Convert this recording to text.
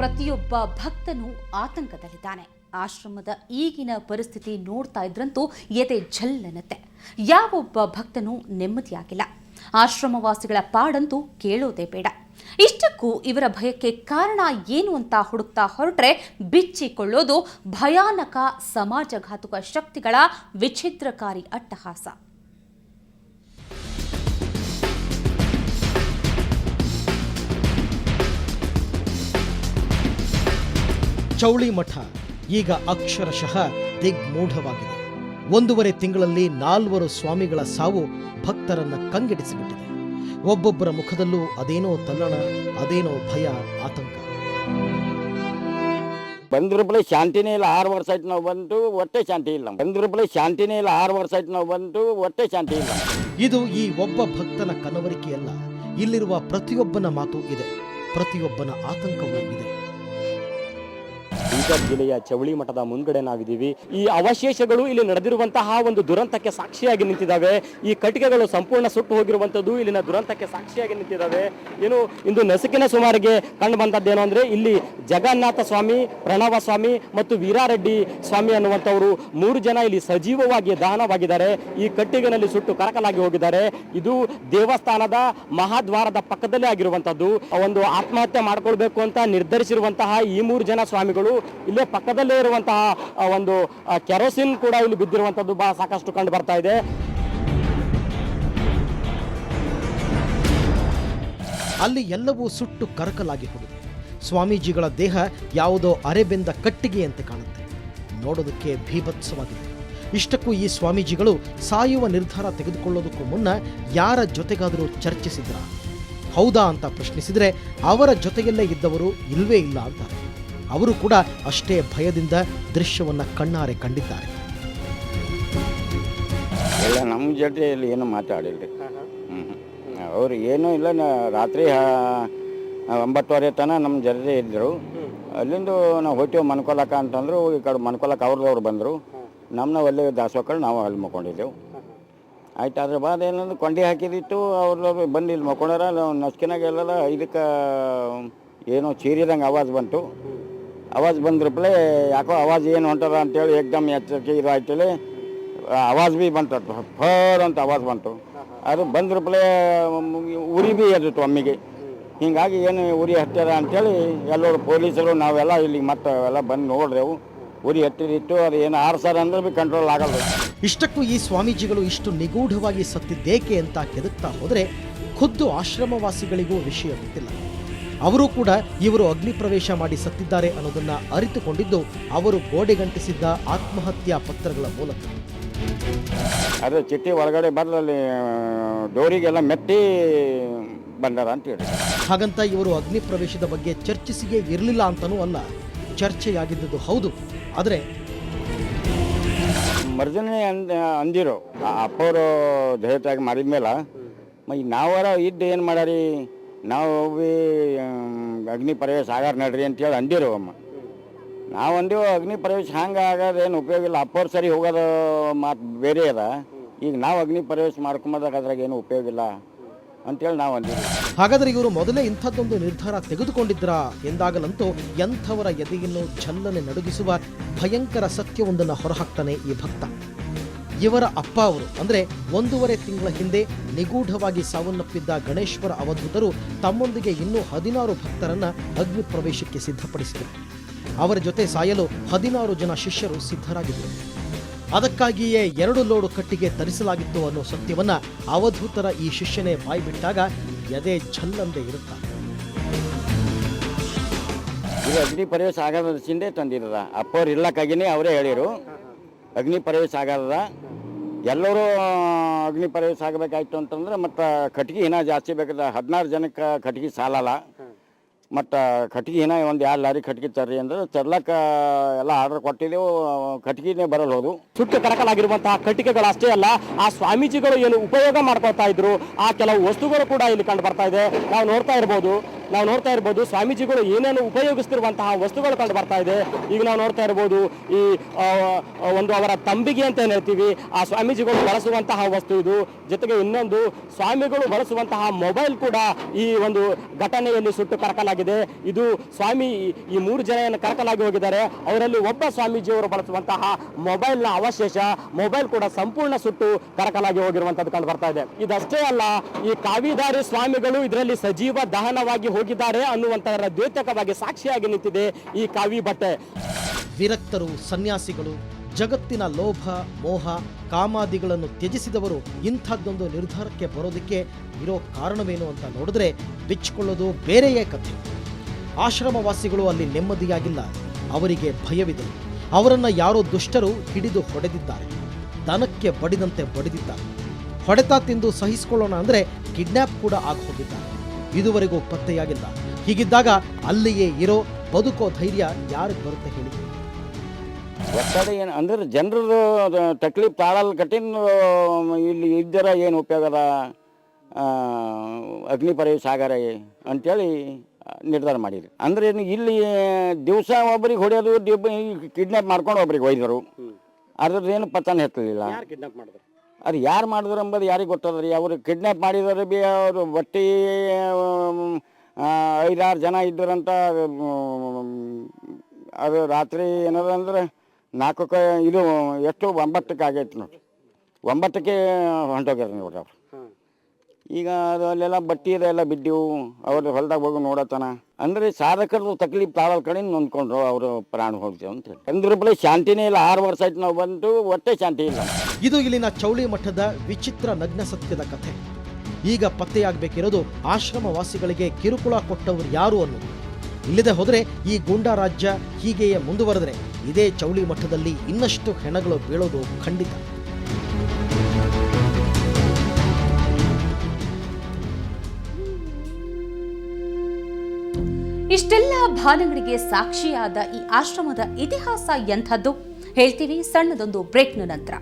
ಪ್ರತಿಯೊಬ್ಬ ಭಕ್ತನು ಆತಂಕದಲ್ಲಿದ್ದಾನೆ. ಆಶ್ರಮದ ಈಗಿನ ಪರಿಸ್ಥಿತಿ ನೋಡ್ತಾ ಇದ್ರಂತೂ ಎದೆ ಝಲ್ಲನತ್ತೆ. ಯಾವೊಬ್ಬ ಭಕ್ತನೂ ನೆಮ್ಮದಿಯಾಗಿಲ್ಲ. ಆಶ್ರಮವಾಸಿಗಳ ಪಾಡಂತೂ ಕೇಳೋದೇ ಬೇಡ. ಇಷ್ಟಕ್ಕೂ ಇವರ ಭಯಕ್ಕೆ ಕಾರಣ ಏನು ಅಂತ ಹುಡುಕ್ತಾ ಹೊರಟ್ರೆ ಬಿಚ್ಚಿಕೊಳ್ಳೋದು ಭಯಾನಕ ಸಮಾಜಘಾತುಕ ಶಕ್ತಿಗಳ ವಿಚ್ಛಿದ್ರಕಾರಿ ಅಟ್ಟಹಾಸ. ಚೌಳಿ ಮಠ ಈಗ ಅಕ್ಷರಶಃ ದಿಗ್ಮೂಢವಾಗಿದೆ. 1.5 ತಿಂಗಳಲ್ಲಿ 4 ಸ್ವಾಮಿಗಳ ಸಾವು ಭಕ್ತರನ್ನ ಕಂಗೆಡಿಸಿಬಿಟ್ಟಿದೆ. ಒಬ್ಬೊಬ್ಬರ ಮುಖದಲ್ಲೂ ಅದೇನೋ ತಲ್ಲಣ, ಅದೇನೋ ಭಯ, ಆತಂಕ. ಬಂದ್ರೂಪಲೆ ಶಾಂತಿನೇ ಇಲ್ಲ. 6 ವರ್ಷ ಆಯ್ತು ನಾವು ಬಂದು, ಒಟ್ಟೆ ಶಾಂತಿ ಇಲ್ಲ. ಬಂದ್ರೂಪಲೆ ಶಾಂತಿನೇ ಇಲ್ಲ. 6 ವರ್ಷ ಆಯ್ತು ನಾವು ಬಂದು, ಒಟ್ಟೆ ಶಾಂತಿ ಇಲ್ಲ. ಇದು ಈ ಒಬ್ಬ ಭಕ್ತನ ಕನವರಿಕೆಯಲ್ಲ. ಇಲ್ಲಿರುವ ಪ್ರತಿಯೊಬ್ಬನ ಮಾತು ಇದೆ, ಪ್ರತಿಯೊಬ್ಬನ ಆತಂಕವೂ ಇದೆ. ಬೀದರ್ ಜಿಲ್ಲೆಯ ಚೌಳಿ ಮಠದ ಮುಂದ್ಗಡೆ ನಾವಿದ್ದೀವಿ. ಈ ಅವಶೇಷಗಳು ಇಲ್ಲಿ ನಡೆದಿರುವಂತಹ ಒಂದು ದುರಂತಕ್ಕೆ ಸಾಕ್ಷಿಯಾಗಿ ನಿಂತಿದ್ದಾವೆ. ಈ ಕಟ್ಟಿಗೆಗಳು ಸಂಪೂರ್ಣ ಸುಟ್ಟು ಹೋಗಿರುವಂಥದ್ದು ಇಲ್ಲಿನ ದುರಂತಕ್ಕೆ ಸಾಕ್ಷಿಯಾಗಿ ನಿಂತಿದ್ದಾವೆ. ಏನು ಇಂದು ನಸುಕಿನ ಸುಮಾರಿಗೆ ಕಂಡು ಬಂದದ್ದೇನು ಅಂದರೆ, ಇಲ್ಲಿ ಜಗನ್ನಾಥ ಸ್ವಾಮಿ, ಪ್ರಣವ ಸ್ವಾಮಿ ಮತ್ತು ವೀರಾರೆಡ್ಡಿ ಸ್ವಾಮಿ ಅನ್ನುವಂಥವರು 3 ಜನ ಇಲ್ಲಿ ಸಜೀವವಾಗಿ ದಹನವಾಗಿದ್ದಾರೆ. ಈ ಕಟ್ಟಿಗೆನಲ್ಲಿ ಸುಟ್ಟು ಕರಕಲಾಗಿ ಹೋಗಿದ್ದಾರೆ. ಇದು ದೇವಸ್ಥಾನದ ಮಹಾದ್ವಾರದ ಪಕ್ಕದಲ್ಲೇ ಆಗಿರುವಂಥದ್ದು. ಒಂದು ಆತ್ಮಹತ್ಯೆ ಮಾಡ್ಕೊಳ್ಬೇಕು ಅಂತ ನಿರ್ಧರಿಸಿರುವಂತಹ ಈ 3 ಜನ ಸ್ವಾಮಿಗಳು ಇಲ್ಲೇ ಪಕ್ಕದಲ್ಲೇ ಇರುವಂತಹ ಒಂದು ಕೆರೋಸಿನ್ ಕೂಡ ಇಲ್ಲಿ ಬಿದ್ದಿರುವಂತದ್ದು ಬಹಳ ಸಾಕಷ್ಟು ಕಂಡು ಬರ್ತಾ ಇದೆ. ಅಲ್ಲಿ ಎಲ್ಲವೂ ಸುಟ್ಟು ಕರಕಲಾಗಿ ಹೋಗಿದೆ. ಸ್ವಾಮೀಜಿಗಳ ದೇಹ ಯಾವುದೋ ಅರೆಬೆಂದ ಕಟ್ಟಿಗೆಯಂತೆ ಕಾಣುತ್ತೆ. ನೋಡೋದಕ್ಕೆ ಭೀಭತ್ಸವಾಗಿದೆ. ಇಷ್ಟಕ್ಕೂ ಈ ಸ್ವಾಮೀಜಿಗಳು ಸಾಯುವ ನಿರ್ಧಾರ ತೆಗೆದುಕೊಳ್ಳೋದಕ್ಕೂ ಮುನ್ನ ಯಾರ ಜೊತೆಗಾದರೂ ಚರ್ಚಿಸಿದ್ರ? ಹೌದಾ ಅಂತ ಪ್ರಶ್ನಿಸಿದರೆ ಅವರ ಜೊತೆಯಲ್ಲೇ ಇದ್ದವರು ಇಲ್ವೇ ಇಲ್ಲ ಅಂತಾರೆ. ಅವರು ಕೂಡ ಅಷ್ಟೇ ಭಯದಿಂದ ದೃಶ್ಯವನ್ನ ಕಣ್ಣಾರೆ ಕಂಡಿದ್ದಾರೆ. ಇಲ್ಲ, ನಮ್ಮ ಜೊತೆಯಲ್ಲಿ ಏನು ಮಾತಾಡಿಲ್ರಿ. ಅವರು ಏನೂ ಇಲ್ಲ. ರಾತ್ರಿ 9:30 ತನಕ ನಮ್ಮ ಜೊತೆ ಇದ್ದರು. ಅಲ್ಲಿಂದ ನಾವು ಹೋಗ್ತೇವೆ ಮನ್ಕೊಲಕ್ಕ ಅಂತಂದ್ರು. ಈ ಕಡೆ ಮನ್ಕೊಲಕ್ಕ ಅವ್ರದವ್ರು ಬಂದರು. ನಮ್ಮನ್ನ ಒಳ್ಳೆ ದಾಸೋಕಳು ನಾವು ಅಲ್ಲಿ ಮಕ್ಕೊಂಡಿದ್ದೆವು. ಆಯ್ತು, ಅದ್ರ ಬಾದ ಏನಂದ್ರೆ ಕೊಂಡಿ ಹಾಕಿದಿತ್ತು. ಅವ್ರದವ್ರು ಬಂದು ಇಲ್ಲಿ ಮಕ್ಕೊಂಡಾರ. ನಸ್ಕಿನಾಗ ಎಲ್ಲ ಇದಕ್ಕೆ ಏನೋ ಚೀರಿದಂಗೆ ಆವಾಜ್ ಬಂತು. ಆವಾಜ್ ಬಂದ್ರಪ್ಲೆ ಯಾಕೋ ಆವಾಜ್ ಏನು ಹೊಂಟದ ಅಂತೇಳಿ ಏಕ್ದಮ್ ಎಚ್ಚರಿಕೆ ಇದು ಆಯ್ತೇಳಿ ಆವಾಜ್ ಭೀ ಬಂತು. ಫರ್ ಅಂತ ಆವಾಜ್ ಬಂತು. ಅದು ಬಂದ್ರಪ್ಲೆ ಉರಿ ಭೀ ಎದ್ದಿತ್ತು ಒಮ್ಮಿಗೆ. ಹೀಗಾಗಿ ಏನು ಉರಿ ಹತ್ಯದ ಅಂತೇಳಿ ಎಲ್ಲರೂ ಪೊಲೀಸರು ನಾವೆಲ್ಲ ಇಲ್ಲಿ ಮತ್ತೆ ಎಲ್ಲ ಬಂದು ನೋಡ್ರೆವು. ಉರಿ ಹತ್ತಿದಿತ್ತು. ಅದು ಏನು ಆರ್ಸರ್ ಅಂದ್ರೆ ಭೀ ಕಂಟ್ರೋಲ್ ಆಗಲ್ಲ. ಇಷ್ಟಕ್ಕೂ ಈ ಸ್ವಾಮೀಜಿಗಳು ಇಷ್ಟು ನಿಗೂಢವಾಗಿ ಸತ್ತಿದ್ದೇಕೆ ಅಂತ ಕೆದಕ್ತಾ ಹೋದರೆ ಖುದ್ದು ಆಶ್ರಮವಾಸಿಗಳಿಗೂ ವಿಷಯ ಗೊತ್ತಿಲ್ಲ. ಅವರು ಕೂಡ ಇವರು ಅಗ್ನಿ ಪ್ರವೇಶ ಮಾಡಿ ಸತ್ತಿದ್ದಾರೆ ಅನ್ನೋದನ್ನ ಅರಿತುಕೊಂಡಿದ್ದು ಅವರು ಗೋಡೆಗಂಟಿಸಿದ್ದ ಆತ್ಮಹತ್ಯಾ ಪತ್ರಗಳ ಮೂಲಕ. ಅದು ಚಿಟ್ಟಿ ಒಳಗಡೆ ಬರಲಿ ಡೋರಿಗೆಲ್ಲ ಮೆಟ್ಟಿ ಬಂದಾರ ಅಂತ ಹೇಳಿ. ಹಾಗಂತ ಇವರು ಅಗ್ನಿ ಪ್ರವೇಶದ ಬಗ್ಗೆ ಚರ್ಚಿಸಿಯೇ ಇರಲಿಲ್ಲ ಅಂತನೂ ಅಲ್ಲ. ಚರ್ಚೆಯಾಗಿದ್ದು ಹೌದು. ಆದರೆ ಮರ್ಜನೆ ಅಂದಿರು ಅಪ್ಪವರು ದಯತಾಗಿ ಮಾಡಿದ ಮೇಲೆ ನಾವರ ಇದ್ದು ಏನು ಮಾಡಾರಿ, ನಾವು ಭೀ ಅಗ್ನಿ ಪ್ರವೇಶ ಆಗಾರ ನಡ್ರಿ ಅಂತೇಳಿ ಅಂದಿರು ಅಮ್ಮ. ನಾವು ಅಂದೇವು ಅಗ್ನಿ ಪ್ರವೇಶ ಹಂಗೆ ಆಗೋದೇನು ಉಪಯೋಗ ಇಲ್ಲ. ಅಪ್ಪವ್ರು ಸರಿ ಹೋಗೋದು ಮಾತು ಬೇರೆ ಅದ. ಈಗ ನಾವು ಅಗ್ನಿ ಪ್ರವೇಶ ಮಾಡ್ಕೊಂಬದಾಗ ಅದ್ರಾಗ ಏನು ಉಪಯೋಗ ಇಲ್ಲ ಅಂತೇಳಿ ನಾವು ಅಂದಿವಿ. ಹಾಗಾದರೆ ಇವರು ಮೊದಲೇ ಇಂಥದ್ದೊಂದು ನಿರ್ಧಾರ ತೆಗೆದುಕೊಂಡಿದ್ರಾ ಎಂದಾಗಲಂತೂ ಎಂಥವರ ಎದೆಯನ್ನು ಛಲ್ಲನೆ ನಡುಗಿಸುವ ಭಯಂಕರ ಸತ್ಯವೊಂದನ್ನು ಹೊರಹಾಕ್ತಾನೆ ಈ ಭಕ್ತ. ಇವರ ಅಪ್ಪ ಅವರು ಅಂದರೆ 1.5 ತಿಂಗಳ ಹಿಂದೆ ನಿಗೂಢವಾಗಿ ಸಾವನ್ನಪ್ಪಿದ್ದ ಗಣೇಶ್ವರ ಅವಧೂತರು ತಮ್ಮೊಂದಿಗೆ ಇನ್ನೂ 16 ಭಕ್ತರನ್ನ ಅಗ್ನಿ ಪ್ರವೇಶಕ್ಕೆ ಸಿದ್ಧಪಡಿಸಿದರು. ಅವರ ಜೊತೆ ಸಾಯಲು 16 ಜನ ಶಿಷ್ಯರು ಸಿದ್ಧರಾಗಿದ್ದರು. ಅದಕ್ಕಾಗಿಯೇ 2 ಲೋಡು ಕಟ್ಟಿಗೆ ತರಿಸಲಾಗಿತ್ತು ಅನ್ನೋ ಸತ್ಯವನ್ನ ಅವಧೂತರ ಈ ಶಿಷ್ಯನೇ ಬಾಯ್ಬಿಟ್ಟಾಗ ಎದೆ ಝಲ್ಲಂದೆ ಇರುತ್ತಾರೆ. ಇದು ಅಗ್ನಿ ಪ್ರವೇಶ ಆಗದ ಚಿಂದೆ ತಂದಿರದ ಅಪ್ಪವ್ರು ಇರ್ಲಕ್ಕಾಗಿನೇ ಅವರೇ ಹೇಳಿರು ಅಗ್ನಿ ಪ್ರವೇಶ ಆಗದ. ಎಲ್ಲರೂ ಅಗ್ನಿ ಪ್ರವೇಶ ಆಗಬೇಕಾಯ್ತು ಅಂತಂದ್ರೆ ಮತ್ತು ಕಟ್ಗೆ ಇನ್ನೂ ಜಾಸ್ತಿ ಬೇಕಾದ. 16 ಜನಕ್ಕೆ ಕಟ್ಗೆ ಸಾಲಲ್ಲ. ಮತ್ತು ಕಟ್ಗೆ ಇನ್ನೂ ಒಂದು 2 ಲಾರಿ ಕಟ್ಗೆ ತರ್ರಿ ಅಂದ್ರೆ ತರ್ಲಕ್ಕೆ ಎಲ್ಲ ಆರ್ಡರ್ ಕೊಟ್ಟಿದ್ದೆವು. ಕಟ್ಗೆನೇ ಬರಲ್ಲ ಹೋದು. ಸುಟ್ಟು ಕರಕಲಾಗಿರುವಂತಹ ಕಟ್ಟಿಗೆಗಳು ಅಷ್ಟೇ ಅಲ್ಲ, ಆ ಸ್ವಾಮೀಜಿಗಳು ಏನು ಉಪಯೋಗ ಮಾಡ್ಕೊಳ್ತಾ ಇದ್ರು ಆ ಕೆಲವು ವಸ್ತುಗಳು ಕೂಡ ಇಲ್ಲಿ ಕಂಡು ಬರ್ತಾ ಇದೆ. ನಾವು ನೋಡ್ತಾ ಇರ್ಬೋದು ನಾವು ನೋಡ್ತಾ ಇರ್ಬೋದು ಸ್ವಾಮೀಜಿಗಳು ಏನೇನು ಉಪಯೋಗಿಸ್ತಿರುವಂತಹ ವಸ್ತುಗಳು ಕಂಡು ಬರ್ತಾ ಇದೆ. ಈಗ ನಾವು ನೋಡ್ತಾ ಇರ್ಬೋದು ಈ ಒಂದು ಅವರ ತಂಬಿಗೆ ಅಂತ ಏನು ಹೇಳ್ತೀವಿ, ಆ ಸ್ವಾಮೀಜಿಗಳು ಬಳಸುವಂತಹ ವಸ್ತು ಇದು. ಜೊತೆಗೆ ಇನ್ನೊಂದು ಸ್ವಾಮಿಗಳು ಬಳಸುವಂತಹ ಮೊಬೈಲ್ ಕೂಡ ಈ ಒಂದು ಘಟನೆಯಲ್ಲಿ ಸುಟ್ಟು ಕರಕಲಾಗಿದೆ. ಇದು ಸ್ವಾಮಿ ಈ 3 ಜನ ಕರಕಲಾಗಿ ಹೋಗಿದ್ದಾರೆ. ಅವರಲ್ಲಿ ಒಬ್ಬ ಸ್ವಾಮೀಜಿಯವರು ಬಳಸುವಂತಹ ಮೊಬೈಲ್ನ ಅವಶೇಷ, ಮೊಬೈಲ್ ಕೂಡ ಸಂಪೂರ್ಣ ಸುಟ್ಟು ಕರಕಲಾಗಿ ಹೋಗಿರುವಂತದ್ದು ಕಂಡು ಬರ್ತಾ ಇದೆ. ಇದಷ್ಟೇ ಅಲ್ಲ, ಈ ಕಾವಿಧಾರಿ ಸ್ವಾಮಿಗಳು ಇದರಲ್ಲಿ ಸಜೀವ ದಹನವಾಗಿ ಹೋಗಿದ್ದಾರೆ ಅನ್ನುವಂತಹ ದ್ಯೋತಕವಾಗಿ ಸಾಕ್ಷಿಯಾಗಿ ನಿಂತಿದೆ ಈ ಕಾವಿ ಬಟ್ಟೆ. ವಿರಕ್ತರು, ಸನ್ಯಾಸಿಗಳು, ಜಗತ್ತಿನ ಲೋಭ, ಮೋಹ, ಕಾಮಾದಿಗಳನ್ನು ತ್ಯಜಿಸಿದವರು ಇಂಥದ್ದೊಂದು ನಿರ್ಧಾರಕ್ಕೆ ಬರೋದಕ್ಕೆ ಇರೋ ಕಾರಣವೇನು ಅಂತ ನೋಡಿದ್ರೆ ಬಿಚ್ಚಿಕೊಳ್ಳೋದು ಬೇರೆಯೇ ಕಥೆ. ಆಶ್ರಮವಾಸಿಗಳು ಅಲ್ಲಿ ನೆಮ್ಮದಿಯಾಗಿಲ್ಲ, ಅವರಿಗೆ ಭಯವಿದೆ. ಅವರನ್ನು ಯಾರೋ ದುಷ್ಟರು ಹಿಡಿದು ಹೊಡೆದಿದ್ದಾರೆ, ದನಕ್ಕೆ ಬಡಿದಂತೆ ಬಡಿದಿದ್ದಾರೆ. ಹೊಡೆತ ತಿಂದು ಸಹಿಸಿಕೊಳ್ಳೋಣ ಅಂದರೆ ಕಿಡ್ನ್ಯಾಪ್ ಕೂಡ ಆಗಿ ಹೋಗಿದ್ದಾರೆ. ಇದುವರೆಗೂ ಪತ್ತೆಯಾಗಿಲ್ಲ. ಹೀಗಿದ್ದಾಗ ಅಲ್ಲಿಯೇ ಇರೋ ಬದುಕೋ ಧೈರ್ಯ ಯಾರಿಗೆ ಬರುತ್ತೆ ಹೇಳಿ? ಒತ್ತಡ ಏನು ಅಂದ್ರೆ ಜನರದು ತಕ್ಲೀಫ್ ತಾಳಲ್ ಕಠಿಣ. ಇಲ್ಲಿ ಇದ್ದರ ಏನು ಉಪಯೋಗದ, ಅಗ್ನಿ ಪ್ರವೇಶ ಆಗರ ಅಂಥೇಳಿ ನಿರ್ಧಾರ ಮಾಡಿರಿ. ಅಂದ್ರೆ ಇಲ್ಲಿ ದಿವಸ ಒಬ್ರಿಗೆ ಹೊಡೆಯೋದು, ಕಿಡ್ನ್ಯಾಪ್ ಮಾಡ್ಕೊಂಡು ಒಬ್ರಿಗೆ ಒಯ್ದರು. ಅದ್ರದ್ದೇನು ಪತನ ಎತ್ತಲಿಲ್ಲ. ಅದು ಯಾರು ಮಾಡಿದ್ರು ಅಂಬೋದು ಯಾರಿಗೆ ಗೊತ್ತದ್ರಿ. ಅವರು ಕಿಡ್ನ್ಯಾಪ್ ಮಾಡಿದರೆ ಬಿ ಅವರು ಬಟ್ಟಿ 5-6 ಜನ ಇದ್ದರಂತ. ಅದು ರಾತ್ರಿ ಏನದ ಅಂದ್ರೆ 4ಕ್ಕೆ ಇದು ಎಷ್ಟು 9ಕ್ಕೆ ಆಗೈತೆ ನೋಡಿ. 9ಕ್ಕೆ ಹೊಂಟೋಗ್ಯಾರ ನೋಡ್ರಿ ಅವ್ರು. ಈಗ ಅದು ಅಲ್ಲೆಲ್ಲ ಬಟ್ಟಿ ಇದೆಲ್ಲ ಬಿದ್ದೆವು. ಅವ್ರದ್ದು ಹೊಲದಾಗ ಹೋಗಿ ನೋಡತ್ತಾನ ಅಂದರೆ ಸಾಧಕರದು ತಕ್ಲೀಫ್ ತಾಳಲ್ ಕಡೆ ನೊಂದ್ಕೊಂಡ್ರು, ಅವರು ಪ್ರಾಣ ಹೋಗ್ತೇವೆ ಅಂತ ಹೇಳಿ. ಅಂದ್ರ ಬಳಿ ಶಾಂತಿನೇ ಇಲ್ಲ. 6 ವರ್ಷ ಆಯ್ತು ನಾವು ಬಂದು, ಒಟ್ಟೆ ಶಾಂತಿ ಇಲ್ಲ. ಇದು ಇಲ್ಲಿನ ಚೌಳಿ ಮಠದ ವಿಚಿತ್ರ ನಗ್ನ ಸತ್ಯದ ಕಥೆ. ಈಗ ಪತ್ತೆಯಾಗಬೇಕಿರೋದು ಆಶ್ರಮವಾಸಿಗಳಿಗೆ ಕಿರುಕುಳ ಕೊಟ್ಟವರು ಯಾರು ಅನ್ನೋದು. ಇಲ್ಲದೆ ಹೋದರೆ ಈ ಗೂಂಡಾ ರಾಜ್ಯ ಹೀಗೆಯೇ ಮುಂದುವರೆದರೆ ಇದೇ ಚೌಳಿ ಮಠದಲ್ಲಿ ಇನ್ನಷ್ಟು ಹೆಣಗಳು ಬೀಳೋದು ಖಂಡಿತ. ಇಷ್ಟೆಲ್ಲ ಭಾನಗಳಿಗೆ ಸಾಕ್ಷಿಯಾದ ಈ ಆಶ್ರಮದ ಇತಿಹಾಸ ಎಂಥದ್ದು ಹೇಳ್ತೀವಿ ಸಣ್ಣದೊಂದು ಬ್ರೇಕ್ನ ನಂತರ.